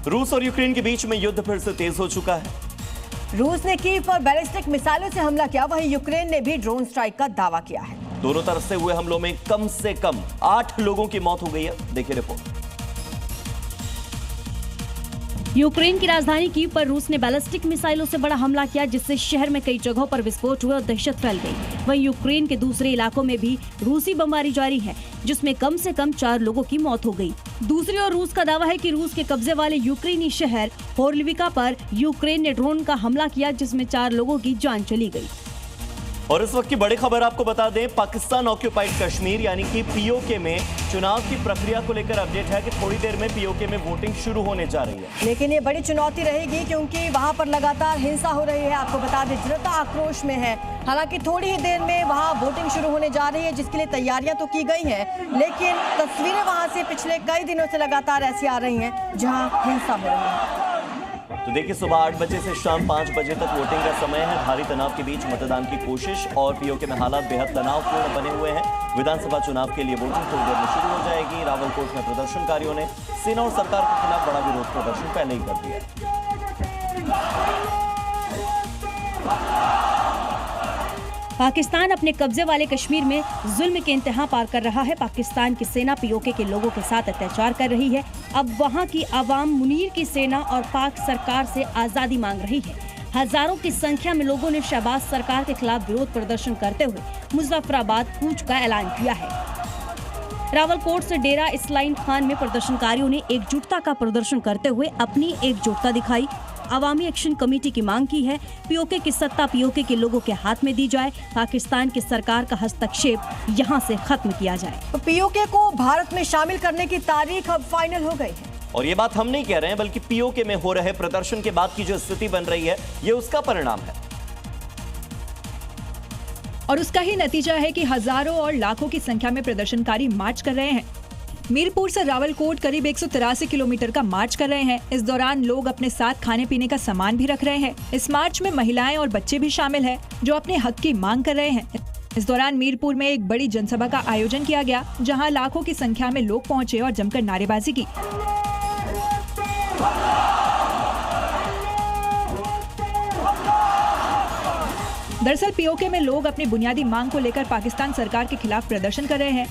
रूस और यूक्रेन के बीच में युद्ध फिर से तेज हो चुका है। रूस ने कीव पर बैलिस्टिक मिसाइलों से हमला किया, वहीं यूक्रेन ने भी ड्रोन स्ट्राइक का दावा किया है। दोनों तरफ से हुए हमलों में कम से कम 8 लोगों की मौत हो गई है। देखिए रिपोर्ट। यूक्रेन की राजधानी कीव पर रूस ने बैलिस्टिक मिसाइलों से बड़ा हमला किया, जिससे शहर में कई जगहों पर विस्फोट हुए और दहशत फैल गई। वहीं यूक्रेन के दूसरे इलाकों में भी रूसी बमबारी जारी है, जिसमें कम से कम 4 लोगों की मौत हो गई। दूसरी ओर रूस का दावा है कि रूस के कब्जे वाले यूक्रेनी शहर होर्लिविका पर यूक्रेन ने ड्रोन का हमला किया, जिसमें 4 लोगों की जान चली गई। और इस वक्त की बड़ी खबर आपको बता दें, पाकिस्तान ऑक्यूपाइड कश्मीर यानी कि पीओके में चुनाव की प्रक्रिया को लेकर अपडेट है कि थोड़ी देर में पीओके में वोटिंग शुरू होने जा रही है। लेकिन ये बड़ी चुनौती रहेगी क्योंकि वहां पर लगातार हिंसा हो रही है। आपको बता दें, जनता आक्रोश में है। हालांकि थोड़ी ही देर में वहां वोटिंग शुरू होने जा रही है, जिसके लिए तैयारियां तो की गई हैं, लेकिन तस्वीरें वहां से पिछले कई दिनों से लगातार ऐसी आ रही हैं जहां हिंसा हो रही है। तो देखिए, सुबह 8 बजे से शाम 5 बजे तक वोटिंग का समय है। भारी तनाव के बीच मतदान की कोशिश और पीओके में हालात बेहद तनावपूर्ण बने हुए हैं। विधानसभा चुनाव के लिए वोटिंग थोड़ी देर में शुरू हो जाएगी। रावलकोट में प्रदर्शनकारियों ने सेना और सरकार के खिलाफ बड़ा विरोध प्रदर्शन पहले ही कर दिया। पाकिस्तान अपने कब्जे वाले कश्मीर में जुल्म के इंतहा पार कर रहा है। पाकिस्तान की सेना पीओके के लोगों के साथ अत्याचार कर रही है। अब वहां की आवाम मुनीर की सेना और पाक सरकार से आजादी मांग रही है। हजारों की संख्या में लोगों ने शहबाज सरकार के खिलाफ विरोध प्रदर्शन करते हुए मुजफ्फराबाद कूच का ऐलान किया है। रावलकोट से डेरा इस्लाइन खान में प्रदर्शनकारियों ने एकजुटता का प्रदर्शन करते हुए अपनी एकजुटता दिखाई। अवामी एक्शन कमेटी की मांग की है पीओके की सत्ता पीओके के लोगों के हाथ में दी जाए। पाकिस्तान की सरकार का हस्तक्षेप यहां से खत्म किया जाए। तो पीओके को भारत में शामिल करने की तारीख अब फाइनल हो गई है। और ये बात हम नहीं कह रहे हैं, बल्कि पीओके में हो रहे प्रदर्शन के बाद की जो स्थिति बन रही है, ये उसका परिणाम है। और उसका ही नतीजा है कि हजारों और लाखों की संख्या में प्रदर्शनकारी मार्च कर रहे हैं। मीरपुर से रावलकोट करीब 183 किलोमीटर का मार्च कर रहे हैं। इस दौरान लोग अपने साथ खाने पीने का सामान भी रख रहे हैं। इस मार्च में महिलाएं और बच्चे भी शामिल हैं, जो अपने हक की मांग कर रहे हैं। इस दौरान मीरपुर में एक बड़ी जनसभा का आयोजन किया गया, जहां लाखों की संख्या में लोग पहुंचे और जमकर नारेबाजी की। दरअसल पीओके में लोग अपनी बुनियादी मांग को लेकर पाकिस्तान सरकार के खिलाफ प्रदर्शन कर रहे हैं।